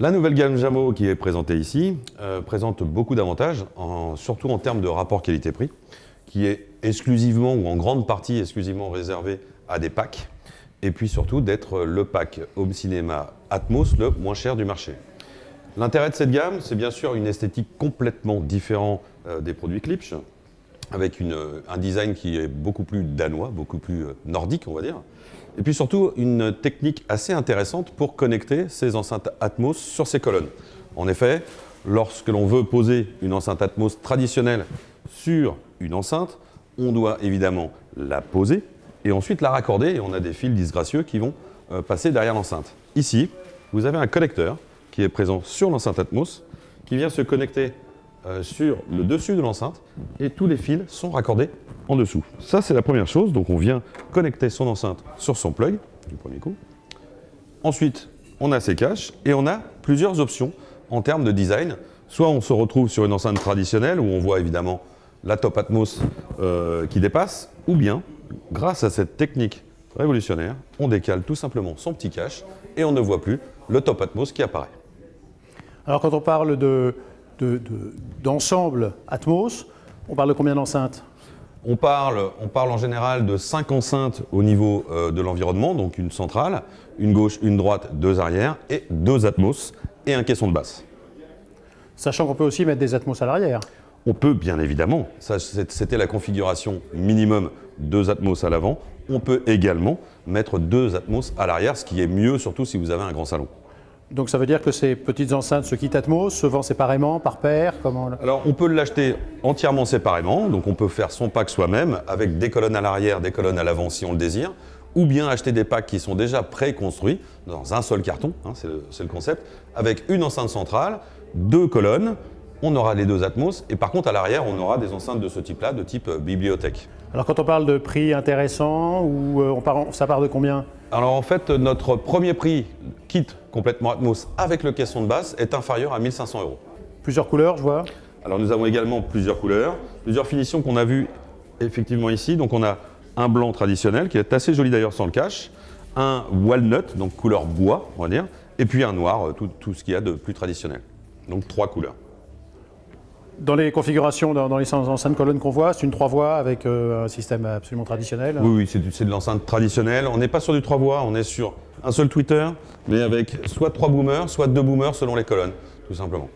La nouvelle gamme Jamo qui est présentée ici présente beaucoup d'avantages, surtout en termes de rapport qualité-prix, qui est exclusivement ou en grande partie exclusivement réservé à des packs, et puis surtout d'être le pack Home Cinéma Atmos le moins cher du marché. L'intérêt de cette gamme, c'est bien sûr une esthétique complètement différente des produits Klipsch, avec un design qui est beaucoup plus danois, beaucoup plus nordique, on va dire. Et puis surtout, une technique assez intéressante pour connecter ces enceintes Atmos sur ces colonnes. En effet, lorsque l'on veut poser une enceinte Atmos traditionnelle sur une enceinte, on doit évidemment la poser et ensuite la raccorder. Et on a des fils disgracieux qui vont passer derrière l'enceinte. Ici, vous avez un connecteur qui est présent sur l'enceinte Atmos, qui vient se connecter sur le dessus de l'enceinte et tous les fils sont raccordés en dessous. Ça, c'est la première chose. Donc, on vient connecter son enceinte sur son plug du premier coup. Ensuite, on a ses caches et on a plusieurs options en termes de design. Soit on se retrouve sur une enceinte traditionnelle où on voit évidemment la Top Atmos qui dépasse, ou bien, grâce à cette technique révolutionnaire, on décale tout simplement son petit cache et on ne voit plus le Top Atmos qui apparaît. Alors, quand on parle d'ensemble Atmos, on parle de combien d'enceintes? On parle en général de 5 enceintes au niveau de l'environnement, donc une centrale, une gauche, une droite, 2 arrières, et 2 Atmos et un caisson de basse. Sachant qu'on peut aussi mettre des Atmos à l'arrière. On peut, bien évidemment. C'était la configuration minimum 2 Atmos à l'avant. On peut également mettre 2 Atmos à l'arrière, ce qui est mieux, surtout si vous avez un grand salon. Donc ça veut dire que ces petites enceintes, ce kit Atmos, se vend séparément, par paire, comment... Alors on peut l'acheter entièrement séparément, donc on peut faire son pack soi-même avec des colonnes à l'arrière, des colonnes à l'avant si on le désire, ou bien acheter des packs qui sont déjà pré-construits dans un seul carton, hein, c'est le concept, avec une enceinte centrale, 2 colonnes, on aura les 2 Atmos, et par contre à l'arrière on aura des enceintes de ce type-là, de type bibliothèque. Alors quand on parle de prix intéressant, ça part de combien? Alors en fait, notre premier prix, kit complètement Atmos avec le caisson de basse, est inférieur à 1 500 €. Plusieurs couleurs, je vois. Alors nous avons également plusieurs couleurs, plusieurs finitions qu'on a vues effectivement ici. Donc on a un blanc traditionnel qui est assez joli d'ailleurs sans le cache, un walnut, donc couleur bois on va dire, et puis un noir, tout ce qu'il y a de plus traditionnel. Donc 3 couleurs. Dans les configurations, dans les enceintes colonnes qu'on voit, c'est une 3 voies avec un système absolument traditionnel. Oui, c'est de l'enceinte traditionnelle. On n'est pas sur du 3 voies, on est sur un seul tweeter, mais avec soit 3 boomers, soit 2 boomers selon les colonnes, tout simplement.